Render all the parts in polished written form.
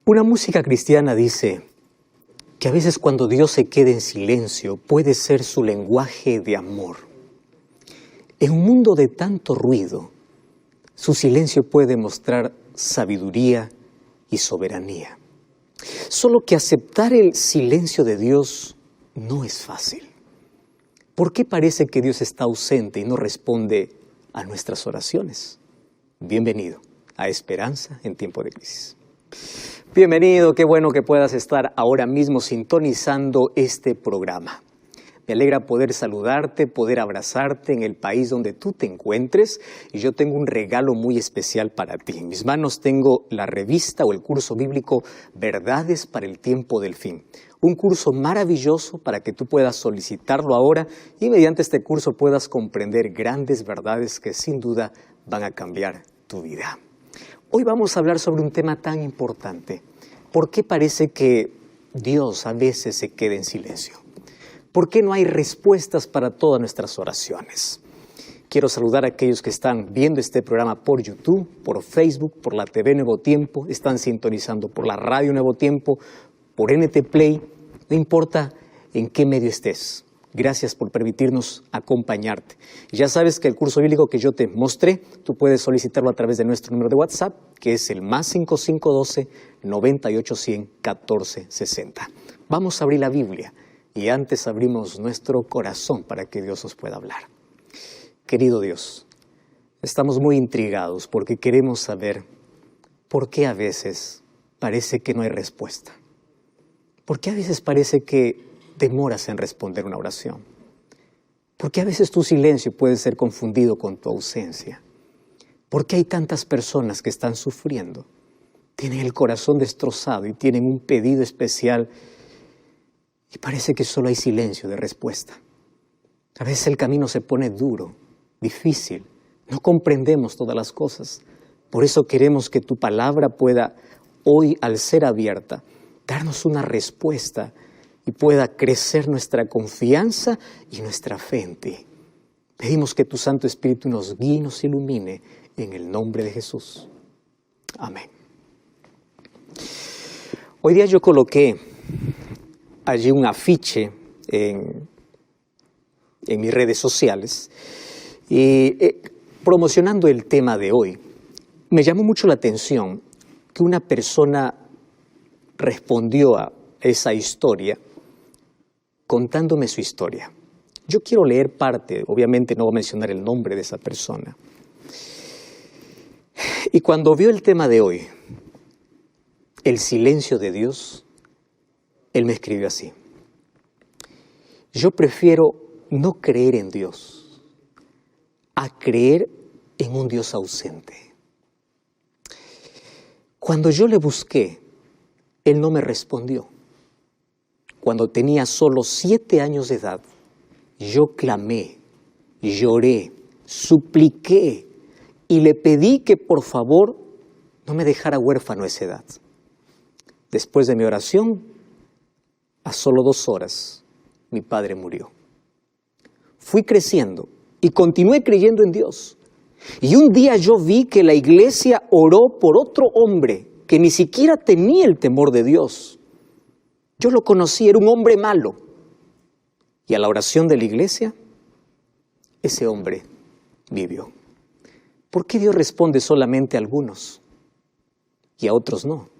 Una música cristiana dice que a veces cuando Dios se queda en silencio puede ser su lenguaje de amor. En un mundo de tanto ruido, su silencio puede mostrar sabiduría y soberanía. Solo que aceptar el silencio de Dios no es fácil. ¿Por qué parece que Dios está ausente y no responde a nuestras oraciones? Bienvenido a Esperanza en Tiempo de Crisis. Bienvenido, qué bueno que puedas estar ahora mismo sintonizando este programa. Me alegra poder saludarte, poder abrazarte en el país donde tú te encuentres, y yo tengo un regalo muy especial para ti. En mis manos tengo la revista o el curso bíblico Verdades para el Tiempo del Fin. Un curso maravilloso para que tú puedas solicitarlo ahora y mediante este curso puedas comprender grandes verdades que sin duda van a cambiar tu vida. Hoy vamos a hablar sobre un tema tan importante. ¿Por qué parece que Dios a veces se queda en silencio? ¿Por qué no hay respuestas para todas nuestras oraciones? Quiero saludar a aquellos que están viendo este programa por YouTube, por Facebook, por la TV Nuevo Tiempo, están sintonizando por la radio Nuevo Tiempo, por NT Play, no importa en qué medio estés. Gracias por permitirnos acompañarte. Ya sabes que el curso bíblico que yo te mostré, tú puedes solicitarlo a través de nuestro número de WhatsApp, que es el +5512 9810 1460. Vamos a abrir la Biblia y antes abrimos nuestro corazón para que Dios nos pueda hablar. Querido Dios, estamos muy intrigados porque queremos saber por qué a veces parece que no hay respuesta. ¿Por qué a veces parece que demoras en responder una oración? ¿Por qué a veces tu silencio puede ser confundido con tu ausencia? ¿Por qué hay tantas personas que están sufriendo? Tienen el corazón destrozado y tienen un pedido especial y parece que solo hay silencio de respuesta. A veces el camino se pone duro, difícil, no comprendemos todas las cosas. Por eso queremos que tu palabra pueda hoy, al ser abierta, darnos una respuesta y pueda crecer nuestra confianza y nuestra fe en ti. Pedimos que tu Santo Espíritu nos guíe y nos ilumine en el nombre de Jesús. Amén. Hoy día yo coloqué allí un afiche en mis redes sociales y promocionando el tema de hoy. Me llamó mucho la atención que una persona respondió a esa historia contándome su historia. Yo quiero leer parte, obviamente no voy a mencionar el nombre de esa persona. Y cuando vio el tema de hoy, el silencio de Dios, él me escribió así: yo prefiero no creer en Dios a creer en un Dios ausente. Cuando yo le busqué, él no me respondió. Cuando tenía solo 7 años de edad, yo clamé, lloré, supliqué y le pedí que por favor no me dejara huérfano a esa edad. Después de mi oración, a solo 2 horas, mi padre murió. Fui creciendo y continué creyendo en Dios. Y un día yo vi que la iglesia oró por otro hombre que ni siquiera tenía el temor de Dios. Yo lo conocí, era un hombre malo. Y a la oración de la iglesia, ese hombre vivió. ¿Por qué Dios responde solamente a algunos y a otros no?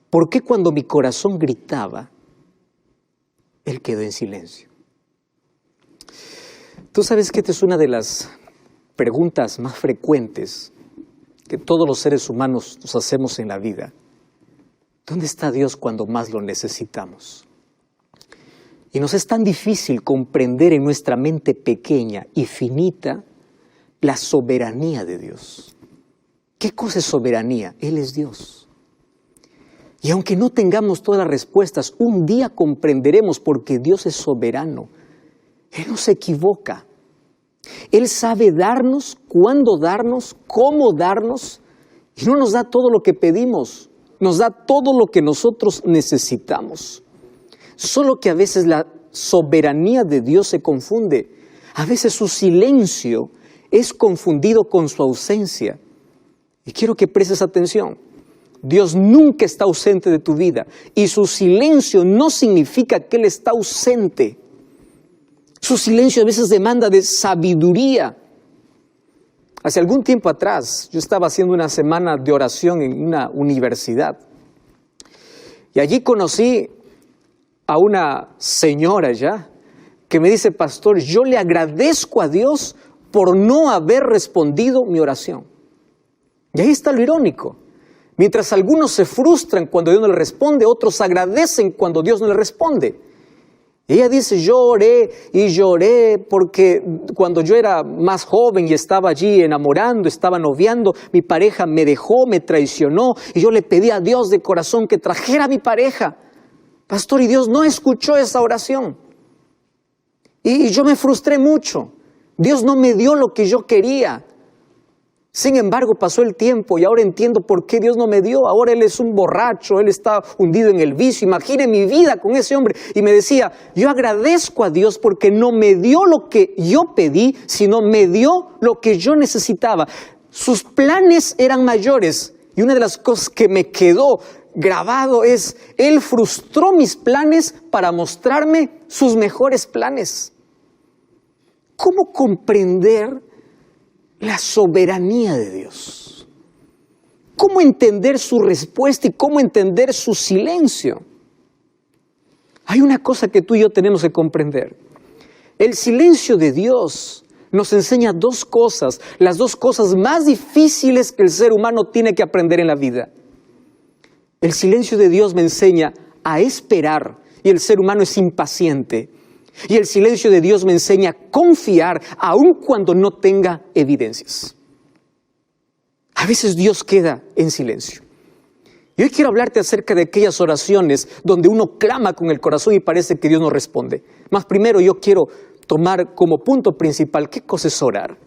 ¿Por qué cuando mi corazón gritaba, Él quedó en silencio? Tú sabes que esta es una de las preguntas más frecuentes que todos los seres humanos nos hacemos en la vida. ¿Dónde está Dios cuando más lo necesitamos? Y nos es tan difícil comprender en nuestra mente pequeña y finita la soberanía de Dios. ¿Qué cosa es soberanía? Él es Dios. Y aunque no tengamos todas las respuestas, un día comprenderemos porque Dios es soberano. Él no se equivoca. Él sabe darnos, cuándo darnos, cómo darnos, y no nos da todo lo que pedimos. Nos da todo lo que nosotros necesitamos. Solo que a veces la soberanía de Dios se confunde. A veces su silencio es confundido con su ausencia. Y quiero que prestes atención. Dios nunca está ausente de tu vida y su silencio no significa que Él está ausente. Su silencio a veces demanda de sabiduría. Hace algún tiempo atrás yo estaba haciendo una semana de oración en una universidad y allí conocí a una señora ya que me dice: pastor, yo le agradezco a Dios por no haber respondido mi oración. Y ahí está lo irónico. Mientras algunos se frustran cuando Dios no les responde, otros agradecen cuando Dios no les responde. Y ella dice: yo oré y lloré porque cuando yo era más joven y estaba allí enamorando, estaba noviando, mi pareja me dejó, me traicionó y yo le pedí a Dios de corazón que trajera a mi pareja. Pastor, y Dios no escuchó esa oración. Y yo me frustré mucho. Dios no me dio lo que yo quería. Sin embargo, pasó el tiempo y ahora entiendo por qué Dios no me dio. Ahora él es un borracho, él está hundido en el vicio. Imagine mi vida con ese hombre. Y me decía: yo agradezco a Dios porque no me dio lo que yo pedí, sino me dio lo que yo necesitaba. Sus planes eran mayores. Y una de las cosas que me quedó grabado es: Él frustró mis planes para mostrarme sus mejores planes. ¿Cómo comprender la soberanía de Dios? ¿Cómo entender su respuesta y cómo entender su silencio? Hay una cosa que tú y yo tenemos que comprender. El silencio de Dios nos enseña dos cosas, las dos cosas más difíciles que el ser humano tiene que aprender en la vida. El silencio de Dios me enseña a esperar, y el ser humano es impaciente. Y el silencio de Dios me enseña a confiar aun cuando no tenga evidencias. A veces Dios queda en silencio. Y hoy quiero hablarte acerca de aquellas oraciones donde uno clama con el corazón y parece que Dios no responde. Mas primero yo quiero tomar como punto principal, ¿qué cosa es orar?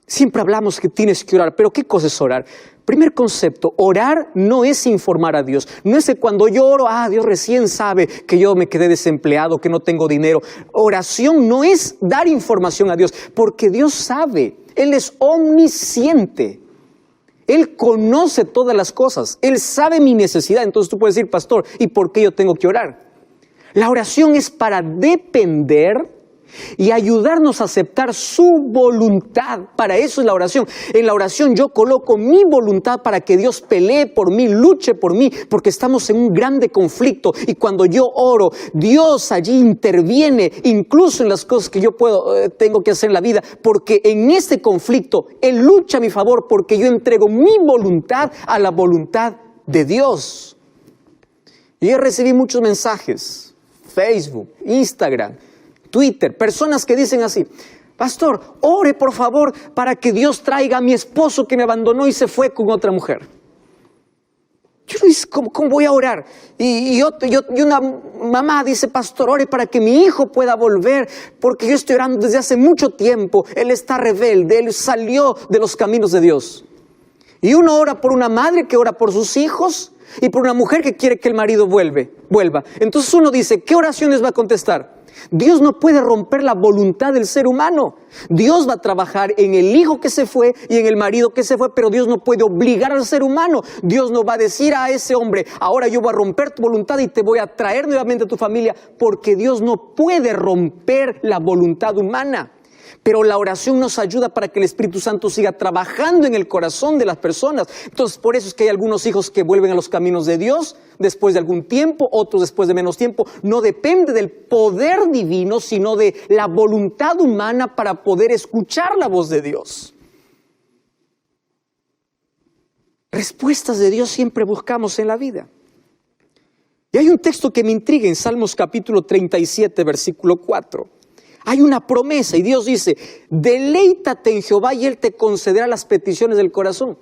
Siempre hablamos que tienes que orar, pero ¿qué cosa es orar? Primer concepto, orar no es informar a Dios. No es que cuando yo oro, Dios recién sabe que yo me quedé desempleado, que no tengo dinero. Oración no es dar información a Dios, porque Dios sabe, Él es omnisciente. Él conoce todas las cosas, Él sabe mi necesidad. Entonces tú puedes decir: pastor, ¿y por qué yo tengo que orar? La oración es para depender y ayudarnos a aceptar su voluntad. Para eso es la oración. En la oración yo coloco mi voluntad para que Dios pelee por mí, luche por mí, porque estamos en un grande conflicto. Y cuando yo oro, Dios allí interviene, incluso en las cosas que yo tengo que hacer en la vida, porque en este conflicto Él lucha a mi favor, porque yo entrego mi voluntad a la voluntad de Dios. Y yo recibí muchos mensajes, Facebook, Instagram, Twitter, personas que dicen así: pastor, ore por favor para que Dios traiga a mi esposo que me abandonó y se fue con otra mujer. Yo le dije: ¿cómo voy a orar? Y una mamá dice: pastor, ore para que mi hijo pueda volver, porque yo estoy orando desde hace mucho tiempo, él está rebelde, él salió de los caminos de Dios. Y uno ora por una madre que ora por sus hijos y por una mujer que quiere que el marido vuelva. Entonces uno dice: ¿qué oraciones va a contestar? Dios no puede romper la voluntad del ser humano. Dios va a trabajar en el hijo que se fue y en el marido que se fue, pero Dios no puede obligar al ser humano. Dios no va a decir a ese hombre: ahora yo voy a romper tu voluntad y te voy a traer nuevamente a tu familia, porque Dios no puede romper la voluntad humana. Pero la oración nos ayuda para que el Espíritu Santo siga trabajando en el corazón de las personas. Entonces, por eso es que hay algunos hijos que vuelven a los caminos de Dios después de algún tiempo, otros después de menos tiempo. No depende del poder divino, sino de la voluntad humana para poder escuchar la voz de Dios. Respuestas de Dios siempre buscamos en la vida. Y hay un texto que me intriga en Salmos capítulo 37, versículo 4. Hay una promesa y Dios dice: deleítate en Jehová y Él te concederá las peticiones del corazón.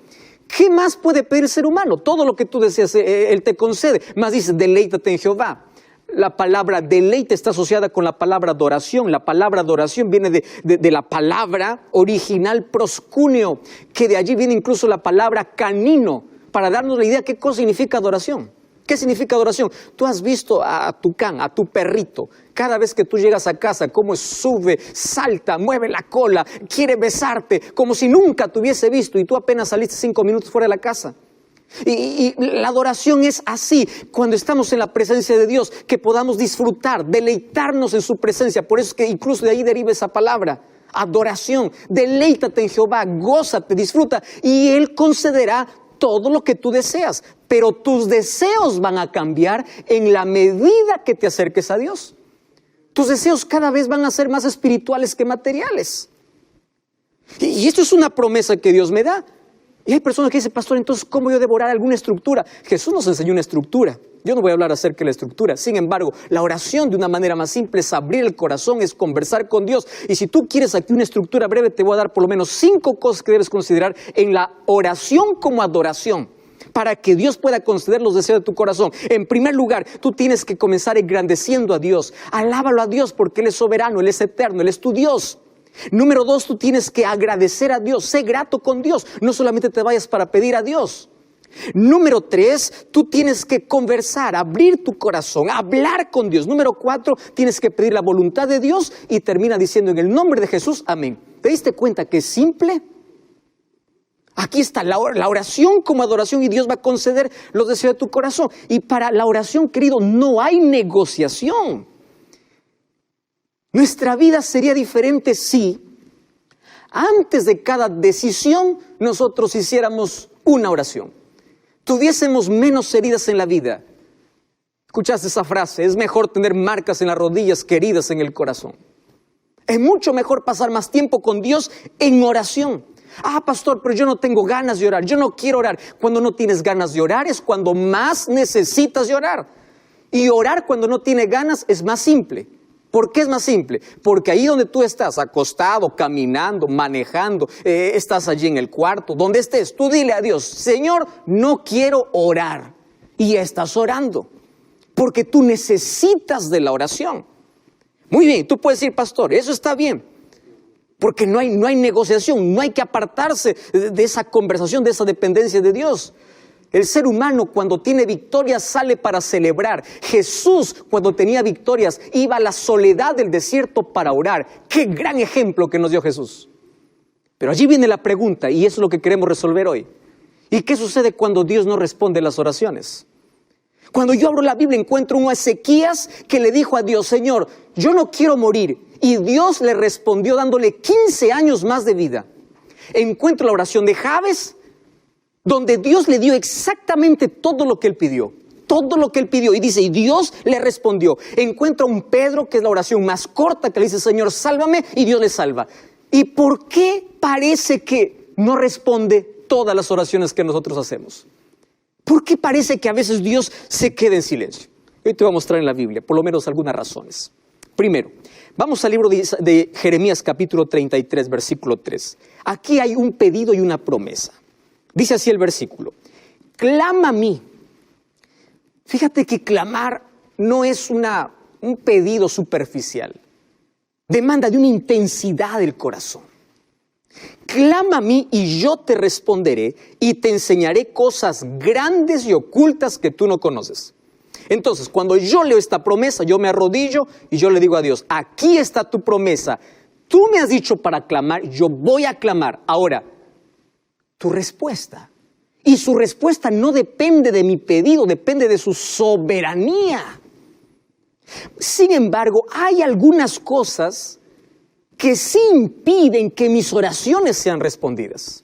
¿Qué más puede pedir el ser humano? Todo lo que tú deseas, Él te concede. Más dice: deleítate en Jehová. La palabra deleite está asociada con la palabra adoración. La palabra adoración viene de la palabra original proscuneo, que de allí viene incluso la palabra canino, para darnos la idea de qué cosa significa adoración. ¿Qué significa adoración? Tú has visto a tu can, a tu perrito, cada vez que tú llegas a casa, cómo sube, salta, mueve la cola, quiere besarte, como si nunca te hubiese visto y tú apenas saliste 5 minutos fuera de la casa. Y la adoración es así, cuando estamos en la presencia de Dios, que podamos disfrutar, deleitarnos en su presencia. Por eso es que incluso de ahí deriva esa palabra, adoración. Deleítate en Jehová, gózate, disfruta, y Él concederá todo lo que tú deseas. Pero tus deseos van a cambiar en la medida que te acerques a Dios. Tus deseos cada vez van a ser más espirituales que materiales. Y esto es una promesa que Dios me da. Y hay personas que dicen, pastor, entonces, ¿cómo yo devorar alguna estructura? Jesús nos enseñó una estructura. Yo no voy a hablar acerca de la estructura. Sin embargo, la oración de una manera más simple es abrir el corazón, es conversar con Dios. Y si tú quieres aquí una estructura breve, te voy a dar por lo menos 5 cosas que debes considerar en la oración como adoración, para que Dios pueda conceder los deseos de tu corazón. En primer lugar, tú tienes que comenzar engrandeciendo a Dios. Alábalo a Dios porque Él es soberano, Él es eterno, Él es tu Dios. Número 2, tú tienes que agradecer a Dios, sé grato con Dios, no solamente te vayas para pedir a Dios. Número 3, tú tienes que conversar, abrir tu corazón, hablar con Dios. Número 4, tienes que pedir la voluntad de Dios y termina diciendo en el nombre de Jesús, amén. ¿Te diste cuenta que es simple? Aquí está la oración como adoración y Dios va a conceder los deseos de tu corazón. Y para la oración, querido, no hay negociación. Nuestra vida sería diferente si antes de cada decisión nosotros hiciéramos una oración. Tuviésemos menos heridas en la vida. ¿Escuchaste esa frase? Es mejor tener marcas en las rodillas que heridas en el corazón. Es mucho mejor pasar más tiempo con Dios en oración. Ah, pastor, pero yo no tengo ganas de orar, yo no quiero orar. Cuando no tienes ganas de orar es cuando más necesitas de orar. Y orar cuando no tienes ganas es más simple. ¿Por qué es más simple? Porque ahí donde tú estás, acostado, caminando, manejando, estás allí en el cuarto, donde estés, tú dile a Dios, Señor, no quiero orar. Y ya estás orando, porque tú necesitas de la oración. Muy bien, tú puedes decir, pastor, eso está bien, porque no hay negociación, no hay que apartarse de esa conversación, de esa dependencia de Dios. El ser humano cuando tiene victorias sale para celebrar. Jesús cuando tenía victorias iba a la soledad del desierto para orar. ¡Qué gran ejemplo que nos dio Jesús! Pero allí viene la pregunta y eso es lo que queremos resolver hoy. ¿Y qué sucede cuando Dios no responde las oraciones? Cuando yo abro la Biblia encuentro un Ezequías que le dijo a Dios, Señor, yo no quiero morir. Y Dios le respondió dándole 15 años más de vida. Encuentro la oración de Jabes, donde Dios le dio exactamente todo lo que él pidió. Todo lo que él pidió. Y dice, y Dios le respondió. Encuentra un Pedro, que es la oración más corta, que le dice, Señor, sálvame, y Dios le salva. ¿Y por qué parece que no responde todas las oraciones que nosotros hacemos? ¿Por qué parece que a veces Dios se queda en silencio? Hoy te voy a mostrar en la Biblia, por lo menos algunas razones. Primero, vamos al libro de Jeremías capítulo 33, versículo 3. Aquí hay un pedido y una promesa. Dice así el versículo, clama a mí. Fíjate que clamar no es un pedido superficial. Demanda de una intensidad del corazón. Clama a mí y yo te responderé y te enseñaré cosas grandes y ocultas que tú no conoces. Entonces, cuando yo leo esta promesa, yo me arrodillo y yo le digo a Dios, aquí está tu promesa. Tú me has dicho para clamar, yo voy a clamar. Ahora, tu respuesta. Y su respuesta no depende de mi pedido, depende de su soberanía. Sin embargo, hay algunas cosas que sí impiden que mis oraciones sean respondidas.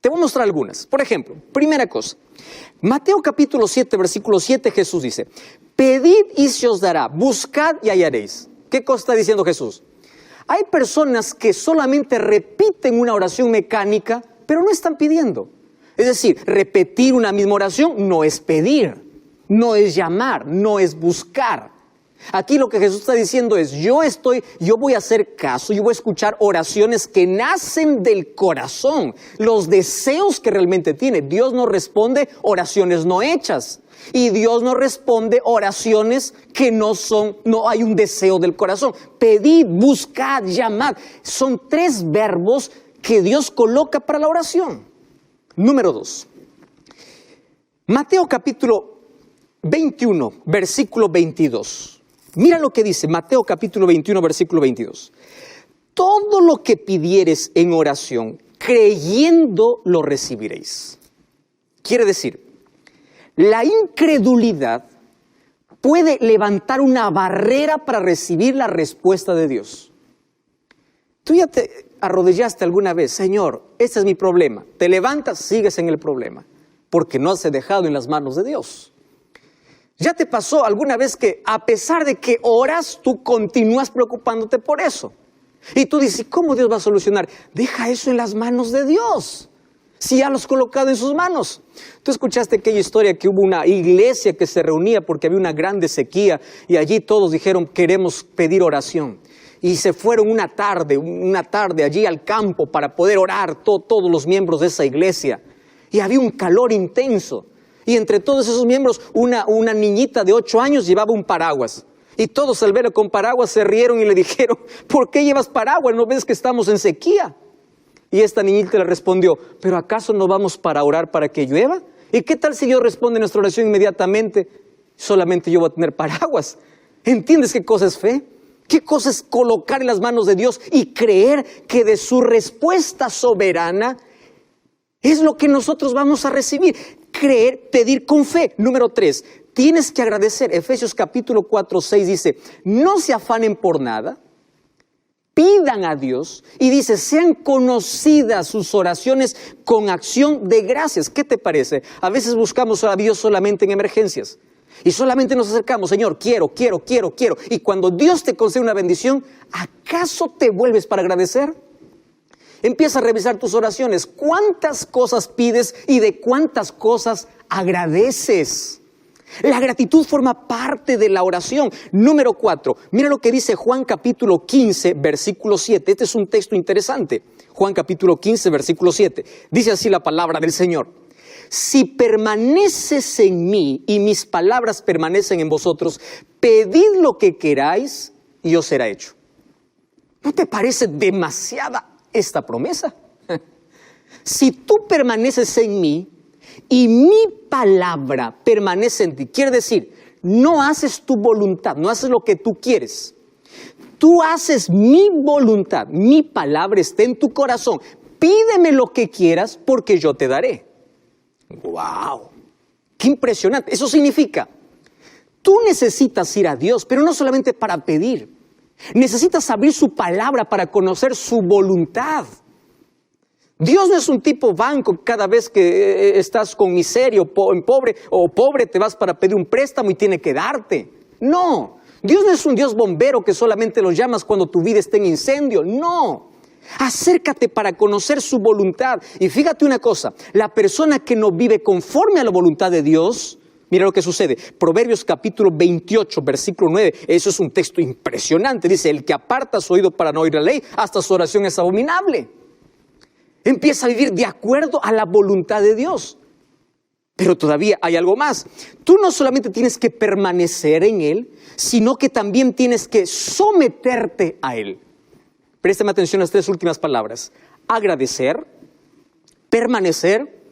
Te voy a mostrar algunas. Por ejemplo, primera cosa, Mateo capítulo 7, versículo 7, Jesús dice, pedid y se os dará, buscad y hallaréis. ¿Qué cosa está diciendo Jesús? Hay personas que solamente repiten una oración mecánica, pero no están pidiendo. Es decir, repetir una misma oración no es pedir, no es llamar, no es buscar. Aquí lo que Jesús está diciendo es, yo voy a hacer caso, yo voy a escuchar oraciones que nacen del corazón, los deseos que realmente tiene. Dios no responde oraciones no hechas y Dios no responde oraciones que no hay un deseo del corazón. Pedid, buscad, llamad, son 3 verbos que Dios coloca para la oración. Número 2, Mateo capítulo 21, versículo 22. Mira lo que dice Mateo capítulo 21, versículo 22. Todo lo que pidiereis en oración, creyendo lo recibiréis. Quiere decir, La incredulidad puede levantar una barrera para recibir la respuesta de Dios. Tú ya te arrodillaste alguna vez, Señor, este es mi problema. Te levantas, sigues en el problema, porque no has dejado en las manos de Dios. ¿Ya te pasó alguna vez que a pesar de que oras, tú continúas preocupándote por eso? Y tú dices, ¿cómo Dios va a solucionar? Deja eso en las manos de Dios, si ya lo has colocado en sus manos. Tú escuchaste aquella historia que hubo una iglesia que se reunía porque había una grande sequía y allí todos dijeron, queremos pedir oración. Y se fueron una tarde allí al campo para poder orar todos los miembros de esa iglesia. Y había un calor intenso. Y entre todos esos miembros, una niñita de 8 años llevaba un paraguas. Y todos al verlo con paraguas se rieron y le dijeron, ¿por qué llevas paraguas? ¿No ves que estamos en sequía? Y esta niñita le respondió, ¿pero acaso no vamos para orar para que llueva? ¿Y qué tal si Dios responde a nuestra oración inmediatamente? Solamente yo voy a tener paraguas. ¿Entiendes qué cosa es fe? ¿Qué cosa es colocar en las manos de Dios y creer que de su respuesta soberana es lo que nosotros vamos a recibir? Creer, pedir con fe. Número 3, tienes que agradecer. Efesios capítulo 4, 6 dice, no se afanen por nada, pidan a Dios y dice, sean conocidas sus oraciones con acción de gracias. ¿Qué te parece? A veces buscamos a Dios solamente en emergencias. Y solamente nos acercamos, Señor, quiero. Y cuando Dios te concede una bendición, ¿acaso te vuelves para agradecer? Empieza a revisar tus oraciones. ¿Cuántas cosas pides y de cuántas cosas agradeces? La gratitud forma parte de la oración. Número 4, mira lo que dice Juan capítulo 15, versículo 7. Este es un texto interesante. Juan capítulo 15, versículo 7. Dice así la palabra del Señor. Si permaneces en mí y mis palabras permanecen en vosotros, pedid lo que queráis y os será hecho. ¿No te parece demasiada esta promesa? Si tú permaneces en mí y mi palabra permanece en ti, quiere decir, no haces tu voluntad, no haces lo que tú quieres. Tú haces mi voluntad, mi palabra está en tu corazón. Pídeme lo que quieras porque yo te daré. ¡Wow! ¡Qué impresionante! Eso significa, tú necesitas ir a Dios, pero no solamente para pedir. Necesitas abrir su palabra para conocer su voluntad. Dios no es un tipo banco, cada vez que estás con miseria o pobre te vas para pedir un préstamo y tiene que darte. No, Dios no es un Dios bombero que solamente lo llamas cuando tu vida está en incendio. No. Acércate para conocer su voluntad. Y fíjate una cosa, la persona que no vive conforme a la voluntad de Dios, mira lo que sucede. Proverbios capítulo 28, versículo 9, eso es un texto impresionante. Dice, el que aparta su oído para no oír la ley, hasta su oración es abominable. Empieza a vivir de acuerdo a la voluntad de Dios. Pero todavía hay algo más. Tú no solamente tienes que permanecer en Él, sino que también tienes que someterte a Él. Préstame atención a las 3 últimas palabras. Agradecer, permanecer,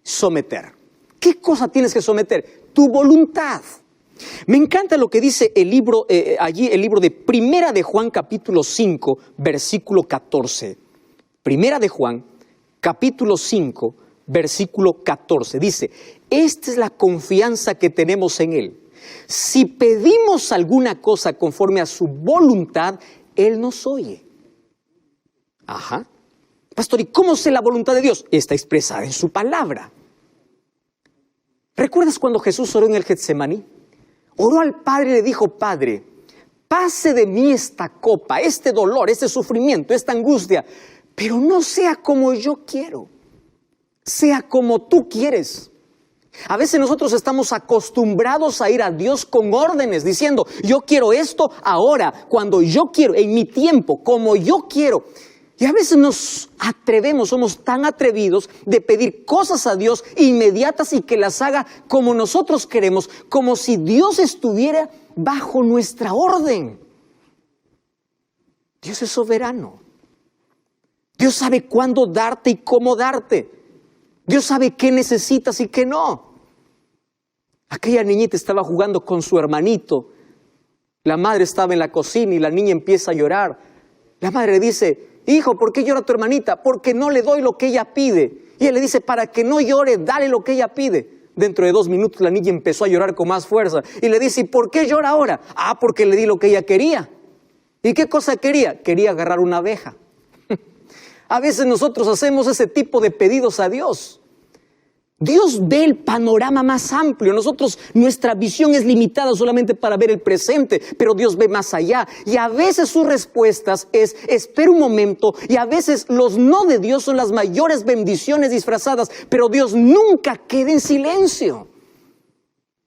someter. ¿Qué cosa tienes que someter? Tu voluntad. Me encanta lo que dice el libro, el libro de Primera de Juan, capítulo 5, versículo 14. Primera de Juan, capítulo 5, versículo 14. Dice, esta es la confianza que tenemos en Él. Si pedimos alguna cosa conforme a su voluntad, Él nos oye. Ajá. Pastor, ¿y cómo sé la voluntad de Dios? Está expresada en su palabra. ¿Recuerdas cuando Jesús oró en el Getsemaní? Oró al Padre y le dijo, Padre, pase de mí esta copa, este dolor, este sufrimiento, esta angustia, pero no sea como yo quiero, sea como tú quieres. A veces nosotros estamos acostumbrados a ir a Dios con órdenes, diciendo, yo quiero esto ahora, cuando yo quiero, en mi tiempo, como yo quiero. Y a veces nos atrevemos, somos tan atrevidos de pedir cosas a Dios inmediatas y que las haga como nosotros queremos, como si Dios estuviera bajo nuestra orden. Dios es soberano. Dios sabe cuándo darte y cómo darte. Dios sabe qué necesitas y qué no. Aquella niñita estaba jugando con su hermanito. La madre estaba en la cocina y la niña empieza a llorar. La madre le dice, hijo, ¿por qué llora tu hermanita? Porque no le doy lo que ella pide. Y él le dice, para que no llore, dale lo que ella pide. Dentro de 2 minutos la niña empezó a llorar con más fuerza. Y le dice, ¿y por qué llora ahora? Ah, porque le di lo que ella quería. ¿Y qué cosa quería? Quería agarrar una abeja. A veces nosotros hacemos ese tipo de pedidos a Dios. Dios ve el panorama más amplio. Nuestra visión es limitada solamente para ver el presente, pero Dios ve más allá. Y a veces sus respuestas es, espera un momento, y a veces los no de Dios son las mayores bendiciones disfrazadas, pero Dios nunca queda en silencio.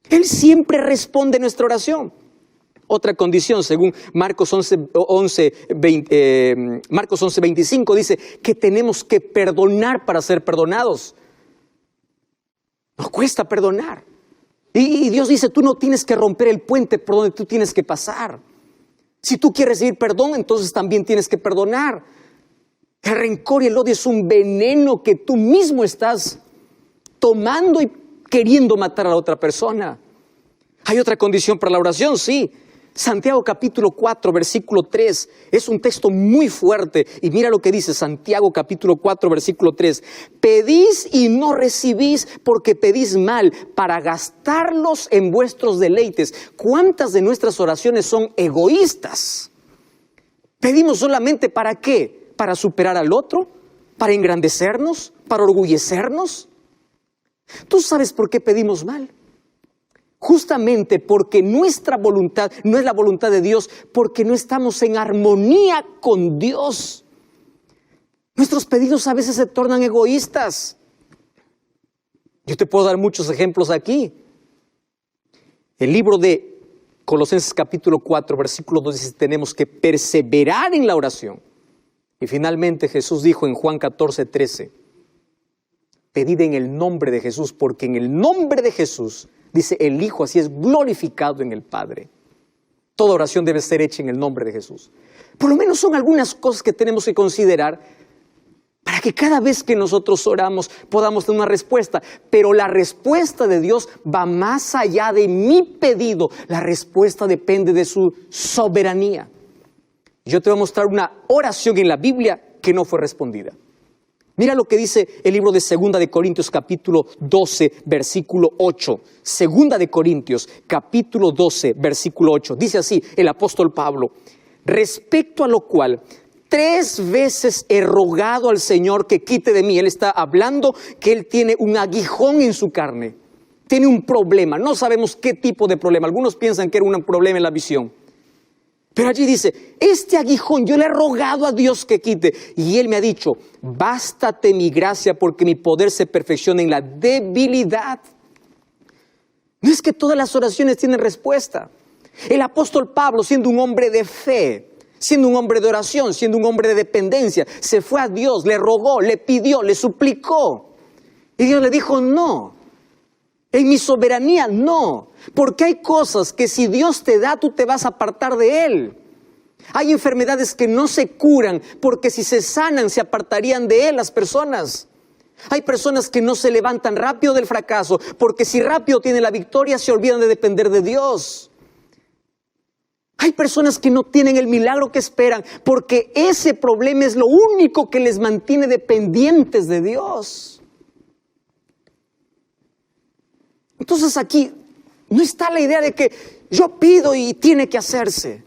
Él siempre responde nuestra oración. Otra condición, según Marcos 11:25, dice que tenemos que perdonar para ser perdonados. Nos cuesta perdonar. Y Dios dice, tú no tienes que romper el puente por donde tú tienes que pasar. Si tú quieres recibir perdón, entonces también tienes que perdonar. El rencor y el odio es un veneno que tú mismo estás tomando y queriendo matar a la otra persona. Hay otra condición para la oración, sí. Santiago capítulo 4, versículo 3, es un texto muy fuerte. Y mira lo que dice Santiago capítulo 4, versículo 3. Pedís y no recibís porque pedís mal para gastarlos en vuestros deleites. ¿Cuántas de nuestras oraciones son egoístas? ¿Pedimos solamente para qué? ¿Para superar al otro? ¿Para engrandecernos? ¿Para orgullecernos? ¿Tú sabes por qué pedimos mal? Justamente porque nuestra voluntad no es la voluntad de Dios, porque no estamos en armonía con Dios. Nuestros pedidos a veces se tornan egoístas. Yo te puedo dar muchos ejemplos aquí. El libro de Colosenses capítulo 4, versículo 2 dice, tenemos que perseverar en la oración. Y finalmente Jesús dijo en Juan 14, 13, pedid en el nombre de Jesús, porque en el nombre de Jesús, dice el Hijo, así es glorificado en el Padre. Toda oración debe ser hecha en el nombre de Jesús. Por lo menos son algunas cosas que tenemos que considerar para que cada vez que nosotros oramos podamos tener una respuesta. Pero la respuesta de Dios va más allá de mi pedido. La respuesta depende de su soberanía. Yo te voy a mostrar una oración en la Biblia que no fue respondida. Mira lo que dice el libro de 2 de Corintios capítulo 12, versículo 8. 2 de Corintios capítulo 12, versículo 8. Dice así el apóstol Pablo, respecto a lo cual 3 veces he rogado al Señor que quite de mí. Él está hablando que él tiene un aguijón en su carne. Tiene un problema. No sabemos qué tipo de problema. Algunos piensan que era un problema en la visión. Pero allí dice, este aguijón yo le he rogado a Dios que quite. Y Él me ha dicho, bástate mi gracia porque mi poder se perfecciona en la debilidad. No es que todas las oraciones tienen respuesta. El apóstol Pablo, siendo un hombre de fe, siendo un hombre de oración, siendo un hombre de dependencia, se fue a Dios, le rogó, le pidió, le suplicó. Y Dios le dijo, no. En mi soberanía, no. Porque hay cosas que si Dios te da, tú te vas a apartar de Él. Hay enfermedades que no se curan porque si se sanan, se apartarían de Él las personas. Hay personas que no se levantan rápido del fracaso porque si rápido tienen la victoria, se olvidan de depender de Dios. Hay personas que no tienen el milagro que esperan porque ese problema es lo único que les mantiene dependientes de Dios. Entonces aquí no está la idea de que yo pido y tiene que hacerse.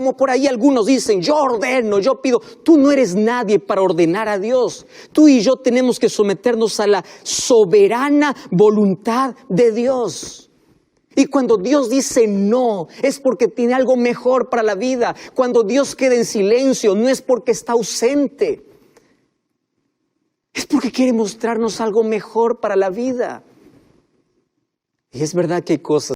como por ahí algunos dicen, yo ordeno, yo pido. Tú no eres nadie para ordenar a Dios. Tú y yo tenemos que someternos a la soberana voluntad de Dios. Y cuando Dios dice no, es porque tiene algo mejor para la vida. Cuando Dios queda en silencio, no es porque está ausente. Es porque quiere mostrarnos algo mejor para la vida. Y es verdad que hay cosas